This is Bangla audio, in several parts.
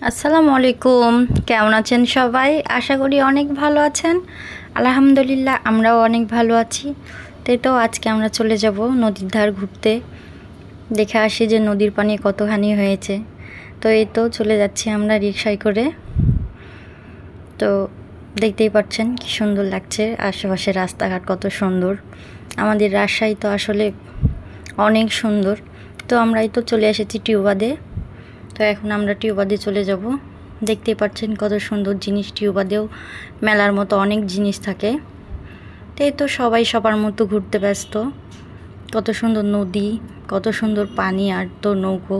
আসসালামু আলাইকুম। কেমন আছেন সবাই? আশা করি অনেক ভালো আছেন। আলহামদুলিল্লাহ আমরাও অনেক ভালো আছি। তো আজকে আমরা চলে যাব নদীর ধার ঘুরতে, দেখে আসি যে নদীর পানি কতখানি হয়েছে। তো এই তো চলে যাচ্ছি আমরা রিকশায় করে। তো দেখতেই পাচ্ছেন কি সুন্দর লাগছে, আশেপাশে রাস্তাঘাট কত সুন্দর। আমাদের রাজশাহী তো আসলে অনেক সুন্দর। তো আমরাই তো চলে এসেছি টিউবাদে। তো এখন আমরা টিউবাদে চলে যাব। দেখতেই পাচ্ছেন কত সুন্দর জিনিস, টিউবাদেও মেলার মতো অনেক জিনিস থাকে। তো এই তো সবাই সবার মতো ঘুরতে ব্যস্ত। কত সুন্দর নদী, কত সুন্দর পানি আর তো নৌকো,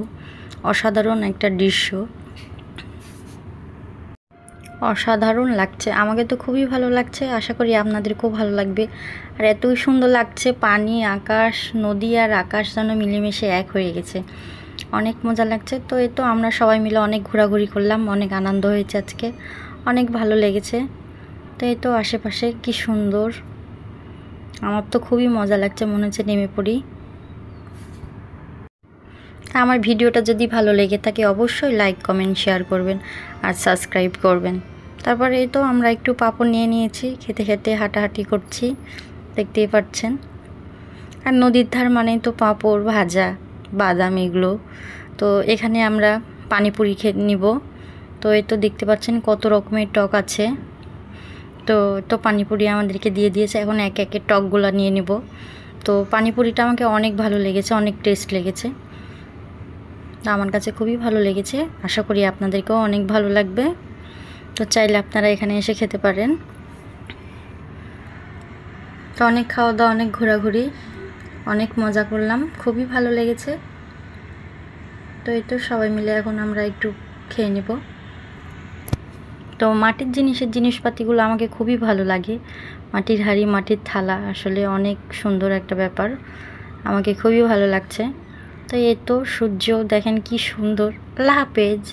অসাধারণ একটা দৃশ্য, অসাধারণ লাগছে। আমাকে তো খুবই ভালো লাগছে, আশা করি আপনাদেরকেও ভালো লাগবে। আর এতই সুন্দর লাগছে, পানি আকাশ, নদী আর আকাশ যেন মিলেমিশে এক হয়ে গেছে, অনেক মজা লাগছে। তো এই তো আমরা সবাই মিলে অনেক ঘোরাঘুরি করলাম, অনেক আনন্দ হয়েছে আজকে, অনেক ভালো লেগেছে। তো এই তো আশেপাশে কি সুন্দর, আমার তো খুবই মজা লাগছে, মনে হচ্ছে নেমে পড়ি। আমার ভিডিওটা যদি ভালো লেগে থাকে অবশ্যই লাইক কমেন্ট শেয়ার করবেন আর সাবস্ক্রাইব করবেন। তারপরে এই তো আমরা একটু পাঁপড় নিয়ে নিয়েছি, খেতে খেতে হাঁটাহাঁটি করছি, দেখতেই পাচ্ছেন। আর নদীর ধার মানে তো পাঁপড় ভাজা, বাদাম এগুলো। তো এখানে আমরা পানিপুরি খেয়ে নিব। তো এই তো দেখতে পাচ্ছেন কত রকমের টক আছে। তো তো পানিপুরি আমাদেরকে দিয়ে দিয়েছে, এখন এক একে টকগুলো নিয়ে নিব। তো পানিপুরিটা আমাকে অনেক ভালো লেগেছে, অনেক টেস্ট লেগেছে, আমার কাছে খুবই ভালো লেগেছে। আশা করি আপনাদেরকেও অনেক ভালো লাগবে। তো চাইলে আপনারা এখানে এসে খেতে পারেন। তো অনেক খাওয়া দাওয়া, অনেক ঘোরাঘুরি, অনেক মজা করলাম, খুবই ভালো লেগেছে। তো এই তো সবাই মিলে এখন আমরা একটু খেয়ে নেব। তো মাটির জিনিসপাতিগুলো আমাকে খুবই ভালো লাগে। মাটির হাঁড়ি, মাটির থালা, আসলে অনেক সুন্দর একটা ব্যাপার, আমাকে খুবই ভালো লাগছে। তো এই তো সূর্য দেখেন কি সুন্দর। আল্লাহ হাফেজ।